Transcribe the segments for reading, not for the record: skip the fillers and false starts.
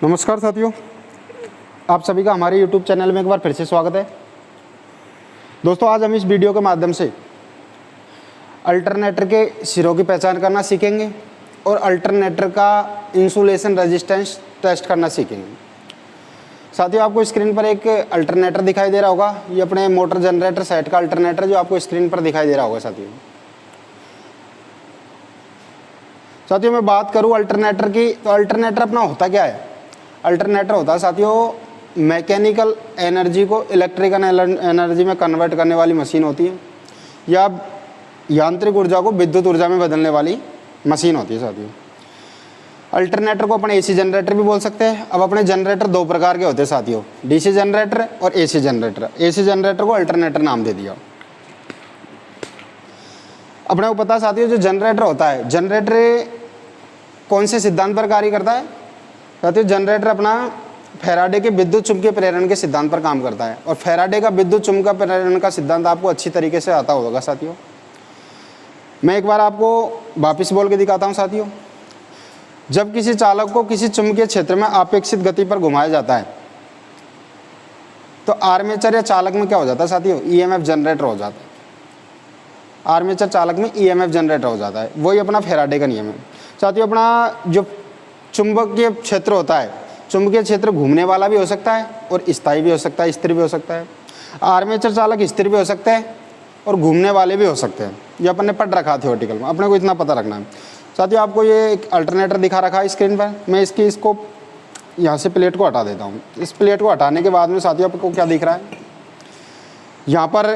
नमस्कार साथियों, आप सभी का हमारे YouTube चैनल में एक बार फिर से स्वागत है। दोस्तों, आज हम इस वीडियो के माध्यम से अल्टरनेटर के सिरों की पहचान करना सीखेंगे और अल्टरनेटर का इंसुलेशन रेजिस्टेंस टेस्ट करना सीखेंगे। साथियों, आपको स्क्रीन पर एक अल्टरनेटर दिखाई दे रहा होगा। ये अपने मोटर जनरेटर सेट का अल्टरनेटर जो आपको स्क्रीन पर दिखाई दे रहा होगा। साथियों मैं बात करूँ अल्टरनेटर की, तो अल्टरनेटर अपना होता क्या है? अल्टरनेटर होता है साथियों मैकेनिकल एनर्जी को इलेक्ट्रिकल एनर्जी में कन्वर्ट करने वाली मशीन होती है, या यांत्रिक ऊर्जा को विद्युत ऊर्जा में बदलने वाली मशीन होती है। साथियों, अल्टरनेटर को अपन एसी जनरेटर भी बोल सकते हैं। अब अपने जनरेटर दो प्रकार के होते हैं साथियों, डीसी जनरेटर और एसी जनरेटर। एसी जनरेटर को अल्टरनेटर नाम दे दिया। अपने को पता है साथियों, जो जनरेटर होता है, जनरेटर कौन से सिद्धांत पर कार्य करता है? साथियों, जनरेटर अपना फैराडे के विद्युत चुंबकीय प्रेरण के सिद्धांत पर काम करता है। और फैराडे का विद्युत चुंबकीय प्रेरण का सिद्धांत आपको अच्छी तरीके से आता होगा। साथियों, मैं एक बार आपको वापस बोल के दिखाता हूं। साथियों, जब किसी चालक को किसी चुंबकीय क्षेत्र में अपेक्षित गति पर घुमाया जाता है तो आर्मेचर या चालक में क्या हो जाता है? साथियों, ईएमएफ जनरेटर हो जाता है। आर्मेचर चालक में ईएमएफ जनरेटर हो जाता है। वही अपना फैराडे का नियम है। साथियों, अपना जो चुंबकीय क्षेत्र होता है, चुंबकीय क्षेत्र घूमने वाला भी हो सकता है और स्थायी भी हो सकता है, स्थिर भी हो सकता है। आर्मेचर चालक स्थिर भी हो सकते हैं और घूमने वाले भी हो सकते हैं। ये अपन ने पढ़ रखा थ्योरेटिकल में, अपने को इतना पता रखना है। साथियों, आपको ये एक अल्टरनेटर दिखा रखा है स्क्रीन पर। मैं इसको यहाँ से प्लेट को हटा देता हूँ। इस प्लेट को हटाने के बाद में साथियों आपको क्या दिख रहा है? यहाँ पर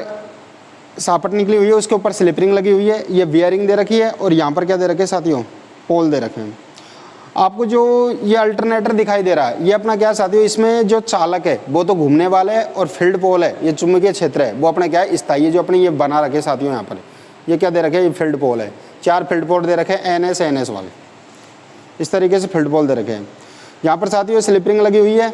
सापट निकली हुई है, उसके ऊपर स्लिपरिंग लगी हुई है, ये बियरिंग दे रखी है और यहाँ पर क्या दे रखे हैं साथियों? पोल दे रखे हैं। आपको जो ये अल्टरनेटर दिखाई दे रहा है, ये अपना क्या है साथियों? इसमें जो चालक है वो तो घूमने वाला है और फील्ड पोल है, ये चुंबकीय क्षेत्र है, वो अपना क्या है? स्थायी है। जो अपने ये बना रखे साथियों, यहाँ पर ये क्या दे रखे हैं? ये फील्ड पोल है। 4 फील्ड पोल दे रखे हैं, NS वाले, इस तरीके से फील्ड पोल दे रखे हैं। यहाँ पर साथियों स्लिपरिंग लगी हुई है।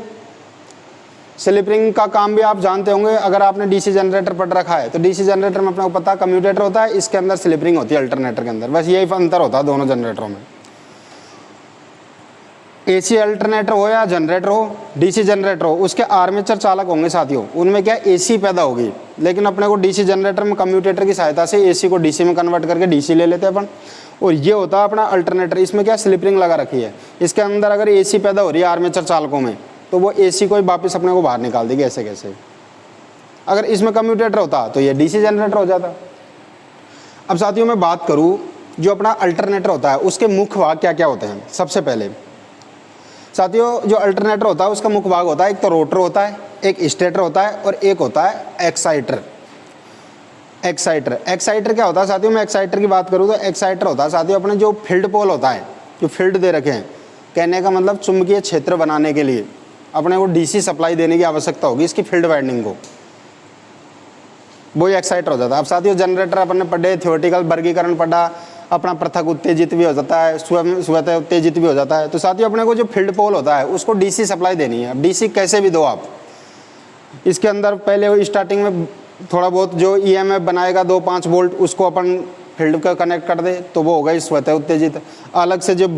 स्लिपरिंग का काम भी आप जानते होंगे, अगर आपने डीसी जनरेटर पढ़ रखा है तो डीसी जनरेटर में अपने को पता है कम्यूटेटर होता है, इसके अंदर स्लिपरिंग होती है अल्टरनेटर के अंदर। बस यही अंतर होता है दोनों जनरेटरों में। एसी अल्टरनेटर हो या जनरेटर हो, डीसी जनरेटर हो, उसके आर्मेचर चालक होंगे साथियों, उनमें क्या एसी पैदा होगी। लेकिन अपने को डीसी जनरेटर में कम्यूटेटर की सहायता से एसी को डीसी में कन्वर्ट करके डीसी ले लेते हैं अपन। और ये होता है अपना अल्टरनेटर। इसमें क्या स्लिपरिंग लगा रखी है, इसके अंदर अगर एसी पैदा हो रही है आर्मेचर चालकों में तो वो एसी को ही वापस अपने को बाहर निकाल देगी ऐसे कैसे। अगर इसमें कम्यूटेटर होता तो ये डीसी जनरेटर हो जाता। अब साथियों मैं बात करूँ, जो अपना अल्टरनेटर होता है उसके मुख्य भाग क्या क्या होते हैं। सबसे पहले साथियों, जो अल्टरनेटर होता है उसका मुख्य भाग होता है, एक तो रोटर होता है, एक स्टेटर होता है और एक होता है एक्साइटर। एक्साइटर क्या होता है साथियों? मैं एक्साइटर की बात करूँ तो एक्साइटर होता है साथियों अपने जो फील्ड पोल होता है, जो फील्ड दे रखे हैं, कहने का मतलब चुंबकीय क्षेत्र बनाने के लिए अपने को डीसी सप्लाई देने की आवश्यकता होगी इसकी फील्ड वाइंडिंग को, वही एक्साइटर हो जाता है। अब साथियों जनरेटर अपन ने पढ़े, थ्योरेटिकल वर्गीकरण पढ़ा, अपना पृथक उत्तेजित भी हो जाता है, स्वतः उत्तेजित भी हो जाता है। तो साथियों अपने को जो फील्ड पोल होता है उसको डीसी सप्लाई देनी है। अब डीसी कैसे भी दो आप, इसके अंदर पहले स्टार्टिंग में थोड़ा बहुत जो ईएमएफ बनाएगा 2-5 वोल्ट, उसको अपन फील्ड का कनेक्ट कर दे तो वो होगा स्वतः उत्तेजित। अलग से जो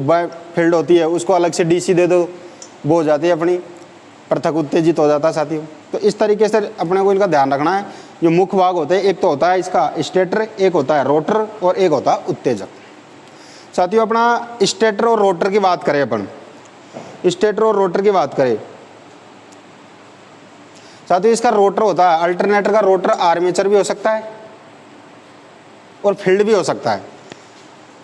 फील्ड होती है उसको अलग से डीसी दे दो, वो हो जाती है अपनी पृथक उत्तेजित हो जाता है साथियों। तो इस तरीके से अपने को इनका ध्यान रखना है। जो मुख्य भाग होते हैं, एक तो होता है इसका स्टेटर, एक होता है रोटर और एक होता है उत्तेजक। साथियों अपना स्टेटर और रोटर की बात करें, अपन स्टेटर और रोटर की बात करें साथियों, इसका रोटर होता है, अल्टरनेटर का रोटर आर्मेचर भी हो सकता है और फील्ड भी हो सकता है।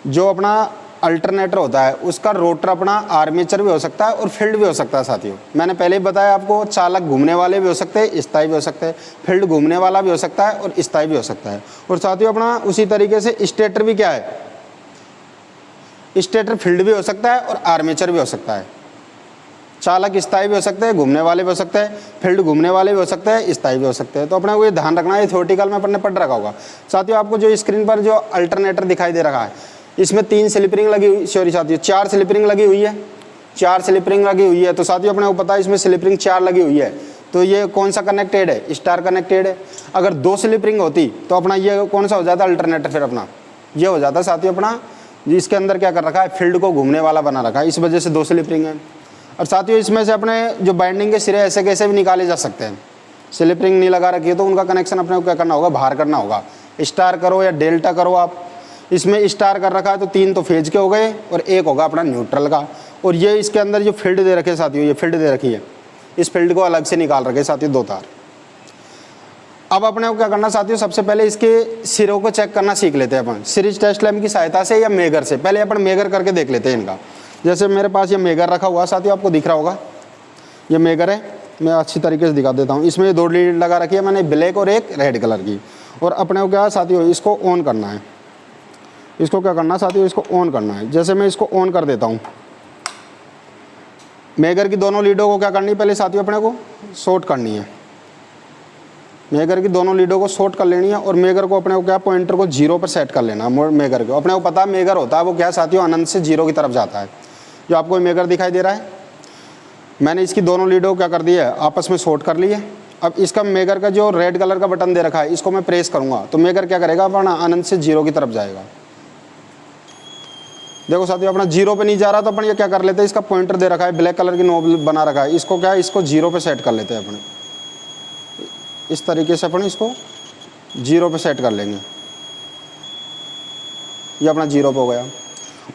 जो अपना अल्टरनेटर होता है उसका रोटर अपना आर्मेचर भी हो सकता है और फील्ड भी हो सकता है। साथियों मैंने पहले ही बताया आपको, चालक घूमने वाले भी हो सकते हैं, स्थायी भी हो सकते हैं, फील्ड घूमने वाला भी हो सकता है और स्थायी भी हो सकता है। और साथियों अपना उसी तरीके से स्टेटर भी क्या है? स्टेटर फील्ड भी हो सकता है और आर्मेचर भी हो सकता है। चालक स्थायी भी हो सकते हैं, घूमने वाले भी हो सकते हैं, फील्ड घूमने वाले भी हो सकते हैं, स्थायी भी हो सकते हैं। तो अपने को ये ध्यान रखना है, थ्योरेटिकल में अपन ने पढ़ रखा होगा। साथियों आपको जो स्क्रीन पर जो अल्टरनेटर दिखाई दे रहा है, इसमें 3 स्लिपरिंग लगी हुई, सॉरी साथियों 4 स्लिपरिंग लगी हुई है। 4 स्लिपरिंग लगी हुई है। तो साथियों अपने को पता है इसमें स्लिपरिंग 4 लगी हुई है, तो ये कौन सा कनेक्टेड है? स्टार कनेक्टेड है। अगर 2 स्लिपरिंग होती तो अपना ये कौन सा हो जाता अल्टरनेटर? फिर अपना ये हो जाता साथियों अपना, जिसके अंदर क्या कर रखा है? फील्ड को घूमने वाला बना रखा है, इस वजह से 2 स्लिपरिंग है। और साथियों इसमें से अपने जो बाइंडिंग के सिरे ऐसे कैसे भी निकाले जा सकते हैं। स्लिप रिंग नहीं लगा रखी है तो उनका कनेक्शन अपने को क्या करना होगा, बाहर करना होगा। स्टार करो या डेल्टा करो आप, इसमें स्टार कर रखा है तो 3 तो फेज के हो गए और 1 होगा अपना न्यूट्रल का। और ये इसके अंदर जो फील्ड दे रखे साथियों, ये फील्ड दे रखी है, इस फील्ड को अलग से निकाल रखे साथियों 2 तार। अब अपने को क्या करना साथियों, सबसे पहले इसके सिरों को चेक करना सीख लेते हैं अपन सीरीज टेस्ट लैम्प की सहायता से या मेगर से। पहले अपन मेगर करके देख लेते हैं इनका। जैसे मेरे पास ये मेगर रखा हुआ साथियों, आपको दिख रहा होगा ये मेगर है, मैं अच्छी तरीके से दिखा देता हूँ। इसमें 2 लीड लगा रखी है मैंने, ब्लैक और एक रेड कलर की। और अपने को क्या है साथियों, इसको ऑन करना है। इसको क्या करना है साथियों, इसको ऑन करना है। जैसे मैं इसको ऑन कर देता हूँ, मेगर की दोनों लीडों को क्या करनी है पहले साथियों, अपने को शॉर्ट करनी है। मेगर की दोनों लीडों को शॉर्ट कर लेनी है और मेगर को अपने को क्या, पॉइंटर को 0 पर सेट कर लेना है। मेगर को अपने को पता है मेगर होता है वो क्या साथियों, अनंत से 0 की तरफ जाता है। जो आपको मेगर दिखाई दे रहा है, मैंने इसकी दोनों लीडों को क्या कर दिया है, आपस में शॉर्ट कर लिए। अब इसका मेगर का जो रेड कलर का बटन दे रखा है, इसको मैं प्रेस करूँगा तो मेगर क्या करेगा, अपना अनंत से 0 की तरफ जाएगा। देखो साथियों अपना 0 पे नहीं जा रहा तो अपन ये क्या कर लेते हैं, इसका पॉइंटर दे रखा है, ब्लैक कलर की नोब बना रखा है, इसको क्या है, इसको 0 पे सेट कर लेते हैं अपने। इस तरीके से अपन इसको 0 पे सेट कर लेंगे। ये अपना 0 पे हो गया।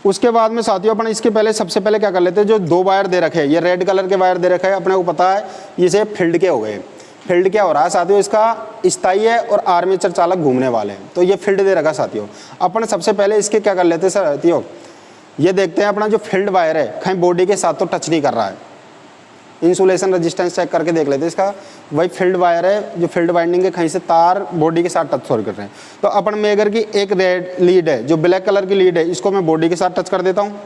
उसके बाद में साथियों अपन इसके पहले सबसे पहले क्या कर लेते हैं, जो 2 वायर दे रखे हैं, ये रेड कलर के वायर दे रखे हैं, अपने को पता है इसे फील्ड के हो गए। फील्ड क्या हो रहा है साथियों, इसका स्थायी है और आर्मेचर चालक घूमने वाले हैं, तो ये फील्ड दे रखा साथियों। अपन सबसे पहले इसके क्या कर लेते हैं साथियों, ये देखते हैं अपना जो फील्ड वायर है कहीं बॉडी के साथ तो टच नहीं कर रहा है। इंसुलेशन रेजिस्टेंस चेक करके देख लेते हैं इसका, वही फील्ड वायर है जो फील्ड वाइंडिंग के कहीं से तार बॉडी के साथ टच थोड़ी कर रहे हैं। तो अपन मेगर की एक रेड लीड है जो ब्लैक कलर की लीड है, इसको मैं बॉडी के साथ टच कर देता हूँ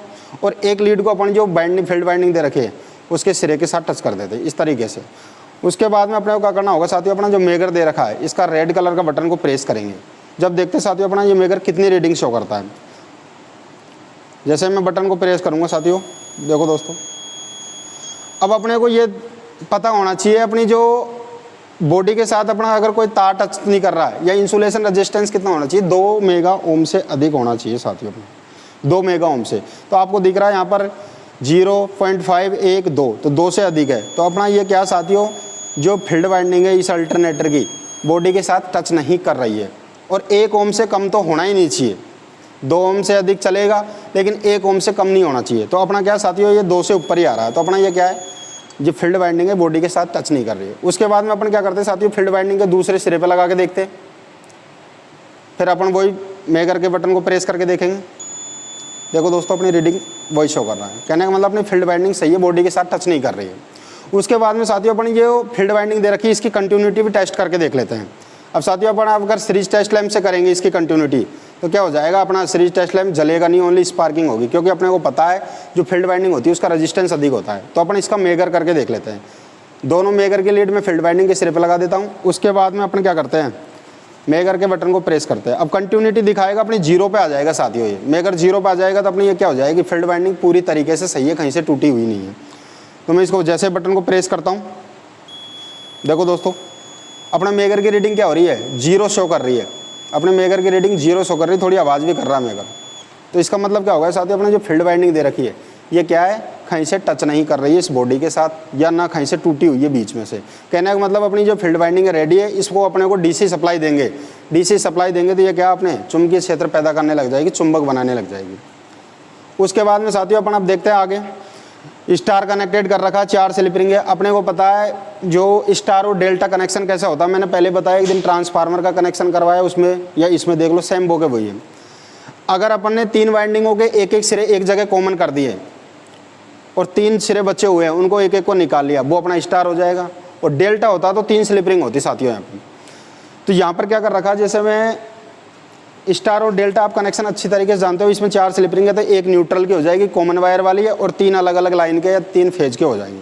और एक लीड को अपन जो बाइंडिंग फील्ड बाइंडिंग दे रखे है उसके सिरे के साथ टच कर देते हैं इस तरीके से। उसके बाद में अपने को क्या करना होगा साथियों, अपना जो मेगर दे रखा है इसका रेड कलर का बटन को प्रेस करेंगे। जब देखते हैं साथियों अपना ये मेगर कितनी रीडिंग शो करता है। जैसे मैं बटन को प्रेस करूँगा साथियों, देखो दोस्तों, अब अपने को ये पता होना चाहिए अपनी जो बॉडी के साथ अपना अगर कोई तार टच नहीं कर रहा है या इंसुलेशन रेजिस्टेंस कितना होना चाहिए, 2 मेगा ओम से अधिक होना चाहिए साथियों अपना, 2 मेगा ओम से। तो आपको दिख रहा है यहाँ पर 0.512, तो 2 से अधिक है। तो अपना ये क्या साथियों, जो फील्ड वाइंडिंग है इस अल्टरनेटर की बॉडी के साथ टच नहीं कर रही है और 1 ओम से कम तो होना ही नहीं चाहिए। 2 ओम से अधिक चलेगा लेकिन 1 ओम से कम नहीं होना चाहिए। तो अपना क्या साथियों, ये 2 से ऊपर ही आ रहा है। तो अपना ये क्या है, जो फील्ड वाइंडिंग है बॉडी के साथ टच नहीं कर रही है। उसके बाद में अपन क्या करते हैं साथियों, फील्ड वाइंडिंग के दूसरे सिरे पे लगा के देखते हैं। फिर अपन वही मेगर के बटन को प्रेस करके देखेंगे। देखो दोस्तों अपनी रीडिंग वही शो कर रहा है, कहने का मतलब अपनी फील्ड वाइंडिंग सही है, बॉडी के साथ टच नहीं कर रही है। उसके बाद में साथियों अपन जो फील्ड वाइंडिंग दे रखी है इसकी कंटिन्यूटी भी टेस्ट करके देख लेते हैं। अब साथियों अपन अगर सीरीज टेस्ट लैम्प से करेंगे इसकी कंटिन्यूटी, तो क्या हो जाएगा, अपना सीरीज टेस्ट लैम्प जलेगा नहीं, ओनली स्पार्किंग होगी, क्योंकि अपने को पता है जो फील्ड वाइंडिंग होती है उसका रेजिस्टेंस अधिक होता है। तो अपन इसका मेगर करके देख लेते हैं। दोनों मेगर की लीड में फील्ड वाइंडिंग के सिरे पे लगा देता हूँ। उसके बाद में अपन क्या करते हैं, मेगर के बटन को प्रेस करते हैं। अब कंटिन्यूटी दिखाएगा अपनी 0 पे आ जाएगा साथियों। ये मेगर 0 पे आ जाएगा तो अपनी ये क्या हो जाएगी, फील्ड वाइंडिंग पूरी तरीके से सही है, कहीं से टूटी हुई नहीं है। तो मैं इसको जैसे बटन को प्रेस करता हूँ, देखो दोस्तों अपना मेगर की रीडिंग क्या हो रही है, 0 शो कर रही है। अपने मेगर की रीडिंग 0 शो कर रही है, थोड़ी आवाज़ भी कर रहा है मेगर। तो इसका मतलब क्या होगा साथियों, अपने जो फील्ड वाइंडिंग दे रखी है ये क्या है, कहीं से टच नहीं कर रही है इस बॉडी के साथ, या ना कहीं से टूटी हुई है बीच में से। कहने का मतलब अपनी जो फील्ड वाइंडिंग है रेडी है, इसको अपने को डीसी सप्लाई देंगे। डीसी सप्लाई देंगे तो ये क्या अपने चुंबकीय क्षेत्र पैदा करने लग जाएगी, चुंबक बनाने लग जाएगी। उसके बाद में साथियों अपन अब देखते हैं आगे, स्टार कनेक्टेड कर रखा है, 4 स्लिप रिंग है। अपने को पता है जो स्टार और डेल्टा कनेक्शन कैसा होता है, मैंने पहले बताया एक दिन ट्रांसफार्मर का कनेक्शन करवाया उसमें, या इसमें देख लो सेम बोके वही है। अगर अपन ने 3 वाइंडिंगों के एक एक सिरे एक जगह कॉमन कर दिए और 3 सिरे बचे हुए हैं, उनको एक एक को निकाल लिया, वो अपना स्टार हो जाएगा। और डेल्टा होता तो 3 स्लिप रिंग होती साथियों यहाँ पर। तो यहाँ पर क्या कर रखा है, जैसे मैं स्टार और डेल्टा आप कनेक्शन अच्छी तरीके से जानते हो, इसमें 4 स्लिप रिंग है तो एक न्यूट्रल की हो जाएगी, कॉमन वायर वाली है, और 3 अलग अलग लाइन के या 3 फेज के हो जाएंगे।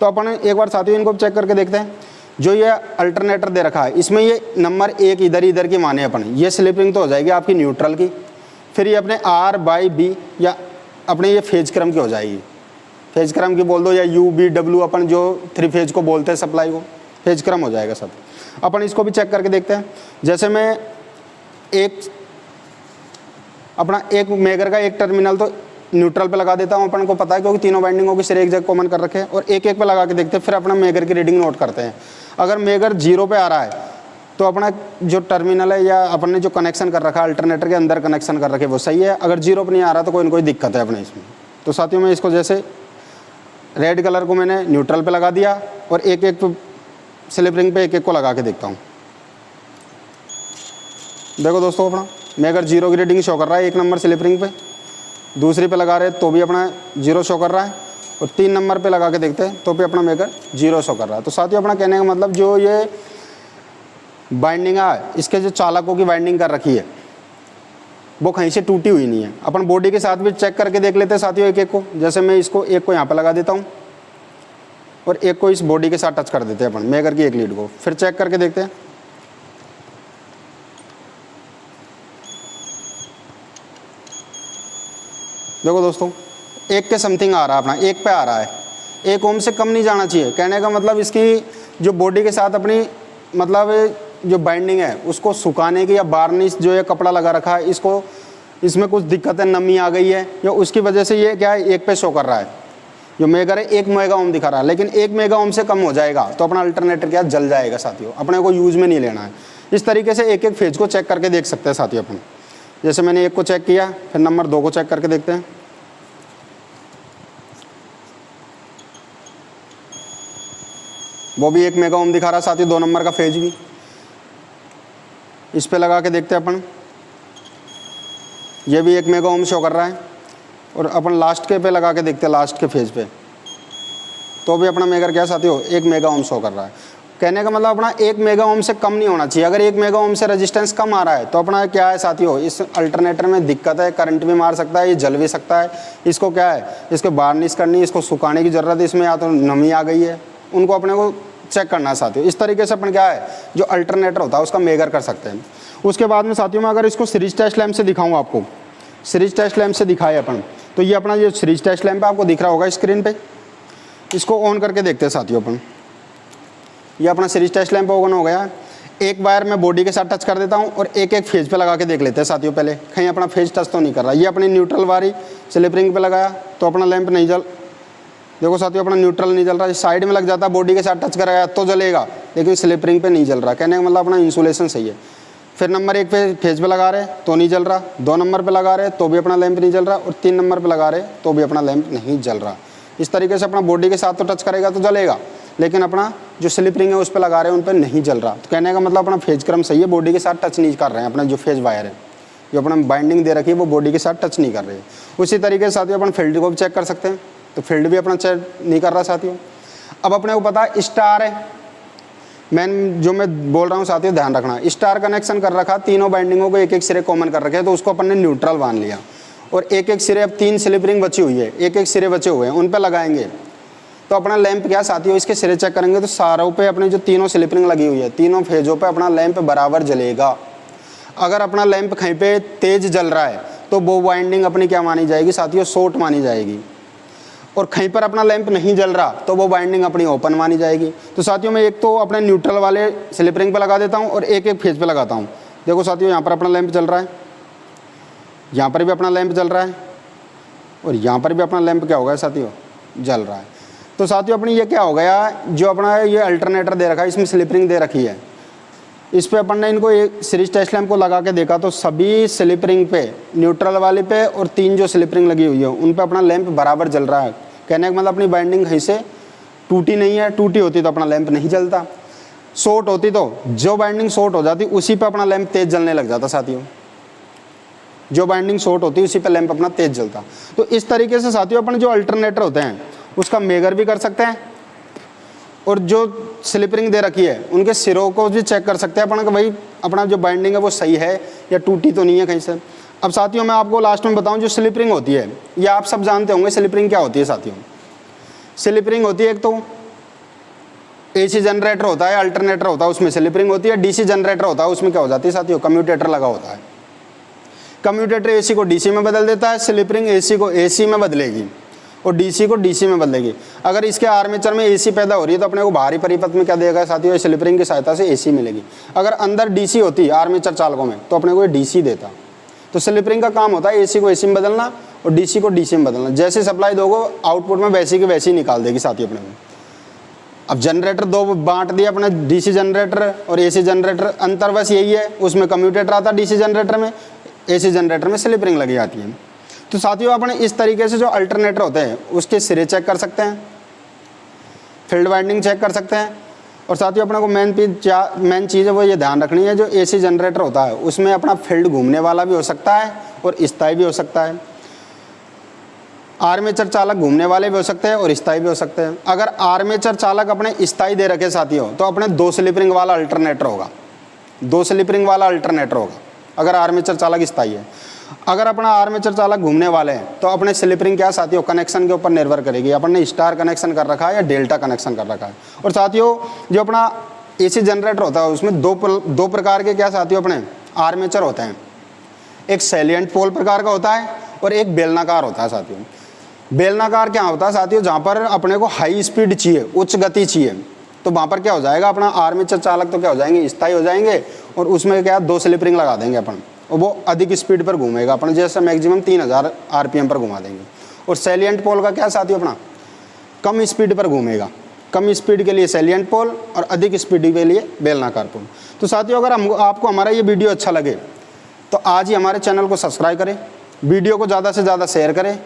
तो अपन एक बार साथियों इनको चेक करके देखते हैं। जो ये अल्टरनेटर दे रखा है इसमें ये नंबर 1 इधर की माने अपन, ये स्लिप रिंग तो हो जाएगी आपकी न्यूट्रल की। फिर ये अपने R/B या अपने ये फेज क्रम की हो जाएगी, फेज क्रम की बोल दो, या UB/W अपन जो 3 फेज को बोलते हैं सप्लाई को, फेज क्रम हो जाएगा सब। अपन इसको भी चेक करके देखते हैं। जैसे मैं एक अपना एक मेगर का एक टर्मिनल तो न्यूट्रल पे लगा देता हूँ, अपन को पता है क्योंकि तीनों बाइंडिंगों के सिरे एक जगह कॉमन कर रखे हैं, और एक एक पे लगा के देखते हैं, फिर अपना मेगर की रीडिंग नोट करते हैं। अगर मेगर 0 पे आ रहा है तो अपना जो टर्मिनल है या अपन ने जो कनेक्शन कर रखा है अल्टरनेटर के अंदर कनेक्शन कर रखे वो सही है। अगर 0 पे नहीं आ रहा तो कोई ना कोई दिक्कत है अपने इसमें। तो साथियों मैं इसको जैसे रेड कलर को मैंने न्यूट्रल पे लगा दिया और एक एक स्लिप रिंग पे एक एक को लगा के देखता हूँ। देखो दोस्तों अपना मेगर 0 की रीडिंग शो कर रहा है 1 नंबर स्लिप रिंग पे, दूसरी पे लगा रहे तो भी अपना 0 शो कर रहा है, और 3 नंबर पे लगा के देखते हैं तो भी अपना मेगर 0 शो कर रहा है। तो साथियों अपना कहने का मतलब जो ये बाइंडिंग है इसके जो चालकों की बाइंडिंग कर रखी है वो कहीं से टूटी हुई नहीं है। अपन बॉडी के साथ भी चेक करके देख लेते हैं साथियों एक एक को। जैसे मैं इसको एक को यहाँ पे लगा देता हूँ और एक को इस बॉडी के साथ टच कर देते हैं अपन मेगर की एक लीड को, फिर चेक करके देखते हैं। देखो दोस्तों 1 के समथिंग आ रहा है अपना, 1 पे आ रहा है, 1 ओम से कम नहीं जाना चाहिए। कहने का मतलब इसकी जो बॉडी के साथ अपनी मतलब जो बाइंडिंग है उसको सुखाने की या बार्निश जो है कपड़ा लगा रखा है इसको, इसमें कुछ दिक्कत है, नमी आ गई है या उसकी वजह से ये क्या है 1 पे शो कर रहा है। जो मेगर है 1 मेगा ओम दिखा रहा है, लेकिन 1 मेगा ओम से कम हो जाएगा तो अपना अल्टरनेटर क्या जल जाएगा साथियों, अपने को यूज में नहीं लेना है। इस तरीके से एक एक फेज को चेक करके देख सकते हैं साथियों अपन। जैसे मैंने 1 को चेक किया, फिर नंबर 2 को चेक करके देखते हैं। वो भी 1 मेगा ओम दिखा रहा है साथियों, 2 नंबर का फेज भी। इस पे लगा के देखते हैं अपन, ये भी 1 मेगा ओम शो कर रहा है, और अपन लास्ट के पे लगा के देखते हैं लास्ट के फेज पे तो भी अपना मेगर क्या साथियों 1 मेगा ओम शो कर रहा है। कहने का मतलब अपना 1 मेगा ओम से कम नहीं होना चाहिए। अगर 1 मेगा ओम से रेजिस्टेंस कम आ रहा है तो अपना क्या है साथियों इस अल्टरनेटर में दिक्कत है, करंट भी मार सकता है, ये जल भी सकता है। इसको क्या है इसको बार्निश करनी, इसको सुखाने की ज़रूरत है, इसमें या तो नमी आ गई है, उनको अपने को चेक करना है साथियों। इस तरीके से अपन क्या है जो अल्टरनेटर होता है उसका मेगर कर सकते हैं। उसके बाद में साथियों में अगर इसको सीरीज टेस्ट लैंप से दिखाऊँ आपको, सीरीज टेस्ट लैंप से दिखाए अपन तो ये अपना जो सीरीज टेस्ट लैंप है आपको दिख रहा होगा स्क्रीन पे, इसको ऑन करके देखते हैं साथियों अपन। ये अपना सीरीज टेस्ट लैंप ऑन हो गया। एक वायर मैं बॉडी के साथ टच कर देता हूँ और एक एक फेज पे लगा के देख लेते हैं साथियों। पहले कहीं अपना फेज टच तो नहीं कर रहा। ये अपनी न्यूट्रल वाली स्लिप रिंग पे लगाया तो अपना लैंप नहीं जल, देखो साथियों अपना न्यूट्रल नहीं जल रहा। साइड में लग जाता बॉडी के साथ टच कराया तो जलेगा, लेकिन स्लिप रिंग पे नहीं जल रहा। कहने का मतलब अपना इंसुलेशन सही है। फिर नंबर 1 पे फेज पे लगा रहे तो नहीं जल रहा, 2 नंबर पे लगा रहे तो भी अपना लैंप नहीं जल रहा, और 3 नंबर पे लगा रहे तो भी अपना लैंप नहीं जल रहा। इस तरीके से अपना बॉडी के साथ तो टच करेगा तो जलेगा, लेकिन अपना जो स्लिप रिंग है उस पर लगा रहे हैं उन पर नहीं जल रहा। तो कहने का मतलब अपना फेज क्रम सही है, बॉडी के साथ टच नहीं कर रहे हैं। अपना जो फेज वायर है जो अपना बाइंडिंग दे रखी है वो बॉडी के साथ टच नहीं कर रही है। उसी तरीके से साथियों अपन फील्ड को भी चेक कर सकते हैं, तो फील्ड भी अपना चेक नहीं कर रहा साथियों। अब अपने को पता है स्टार है, मैं बोल रहा हूँ साथियों ध्यान रखना, स्टार कनेक्शन कर रखा, तीनों बाइंडिंगों को एक एक सिरे कॉमन कर रखे हैं, तो उसको अपन ने न्यूट्रल मान लिया। और एक एक सिरे, अब 3 स्लिप रिंग बची हुई है, एक एक सिरे बचे हुए हैं, उन पर लगाएंगे तो अपना लैंप क्या साथियों इसके सिरे चेक करेंगे तो सारों पे अपने जो तीनों स्लिप रिंग लगी हुई है तीनों फेजों पे अपना लैंप बराबर जलेगा। अगर अपना लैंप कहीं पे तेज जल रहा है तो वो वाइंडिंग अपनी क्या मानी जाएगी साथियों शॉर्ट मानी जाएगी, और कहीं पर अपना लैंप नहीं जल रहा तो वो बाइंडिंग अपनी ओपन मानी जाएगी। तो साथियों मैं एक तो अपने न्यूट्रल वाले स्लिप रिंग पे लगा देता हूँ और एक एक फेज पे लगाता हूँ। देखो साथियों यहाँ पर अपना लैंप जल रहा है, यहाँ पर भी अपना लैंप जल रहा है, और यहाँ पर भी अपना लैंप क्या हो गया साथियों जल रहा है। तो साथियों अपनी ये क्या हो गया, जो अपना ये अल्टरनेटर दे रखा है इसमें स्लिप रिंग दे रखी है, इस पे अपन ने इनको एक सीरीज टेस्ट लैंप को लगा के देखा तो सभी स्लिप रिंग पे, न्यूट्रल वाले पे और 3 जो स्लिप रिंग लगी हुई है उन पे अपना लैंप बराबर जल रहा है। कहने का मतलब अपनी बाइंडिंग कहीं से टूटी नहीं है, टूटी होती तो अपना लैंप नहीं जलता, शॉर्ट होती तो जो बाइंडिंग शॉर्ट हो जाती उसी पे अपना लैंप तेज जलने लग जाता साथियों। जो बाइंडिंग शॉर्ट होती उसी पे लैंप अपना तेज जलता। तो इस तरीके से साथियों अपन जो अल्टरनेटर होते हैं उसका मेगर भी कर सकते हैं, और जो स्लिप रिंग दे रखी है उनके सिरों को भी चेक कर सकते हैं अपन कि भाई अपना जो बाइंडिंग है वो सही है या टूटी तो नहीं है कहीं से। अब साथियों मैं आपको लास्ट में बताऊं जो स्लिप रिंग होती है, ये आप सब जानते होंगे स्लिप रिंग क्या होती है साथियों। स्लिप रिंग होती है एक तो एसी जनरेटर होता है, अल्टरनेटर होता है, उसमें स्लिप रिंग होती है। डीसी जनरेटर होता है, उसमें क्या हो जाती है साथियों कम्यूटेटर लगा होता है। कम्यूटेटर एसी को डीसी में बदल देता है, स्लिप रिंग एसी को एसी में बदलेगी और डीसी को डीसी में बदलेगी। अगर इसके आर्मेचर में एसी पैदा हो रही है तो अपने को बाहरी परिपथ में क्या देगा साथियों स्लिप रिंग की सहायता से एसी मिलेगी। अगर अंदर डीसी होती आर्मेचर चालकों में तो अपने को ये डीसी देता। तो स्लिप रिंग का काम होता है एसी को एसी में बदलना और डीसी को डीसी में बदलना। जैसे सप्लाई दोगे आउटपुट में वैसी की वैसी निकाल देगी साथियों अपने में। अब जनरेटर दो बांट दिया अपने, डीसी जनरेटर और एसी जनरेटर, अंतर बस यही है, उसमें कम्यूटेटर आता है डीसी जनरेटर में, एसी जनरेटर में स्लिप रिंग लगी आती है। तो साथियों अपने इस तरीके से जो अल्टरनेटर होते हैं उसके सिरे चेक कर सकते हैं, फील्ड वाइंडिंग चेक कर सकते हैं। और साथियों अपने को मेन चीज़ है वो ये ध्यान रखनी है, जो एसी जनरेटर होता है उसमें अपना फील्ड घूमने वाला भी हो सकता है और स्थायी भी हो सकता है। आर्मेचर चालक घूमने वाले भी हो सकते हैं और स्थायी भी हो सकते हैं। अगर आर्मेचर चालक अपने स्थायी दे रखे साथियों तो अपने 2 स्लिप रिंग वाला अल्टरनेटर होगा, 2 स्लिप रिंग वाला अल्टरनेटर होगा अगर आर्मेचर चालक स्थायी है। अगर अपना आर्मेचर चालक घूमने वाले हैं तो अपने स्लिप रिंग क्या साथियों कनेक्शन के ऊपर निर्भर करेगी, अपन ने स्टार कनेक्शन कर रखा है या डेल्टा कनेक्शन कर रखा है। और साथियों जो अपना एसी जनरेटर होता है उसमें दो प्रकार के क्या साथियों अपने आर्मेचर होते हैं, एक सैलिएंट पोल प्रकार का होता है और एक बेलनाकार होता है साथियों। बेलनाकार क्या होता है साथियों, जहाँ पर अपने को हाई स्पीड चाहिए, उच्च गति चाहिए, तो वहाँ पर क्या हो जाएगा अपना आर्मेचर चालक तो क्या हो जाएंगे स्थायी हो जाएंगे और उसमें क्या 2 स्लिप रिंग लगा देंगे अपन और वो अधिक स्पीड पर घूमेगा अपन, जैसे मैक्सिमम 3000 आरपीएम पर घुमा देंगे। और सैलिएंट पोल का क्या साथियों अपना कम स्पीड पर घूमेगा, कम स्पीड के लिए सैलिएंट पोल और अधिक स्पीड के लिए बेलनाकार पोल। तो साथियों अगर आपको हमारा ये वीडियो अच्छा लगे तो आज ही हमारे चैनल को सब्सक्राइब करें, वीडियो को ज़्यादा से ज़्यादा शेयर करें,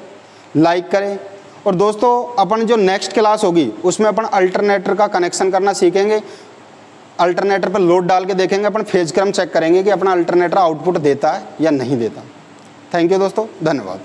लाइक करें। और दोस्तों अपन जो नेक्स्ट क्लास होगी उसमें अपन अल्टरनेटर का कनेक्शन करना सीखेंगे, अल्टरनेटर पर लोड डाल के देखेंगे, अपन फेज क्रम चेक करेंगे कि अपना अल्टरनेटर आउटपुट देता है या नहीं देता। थैंक यू दोस्तों, धन्यवाद।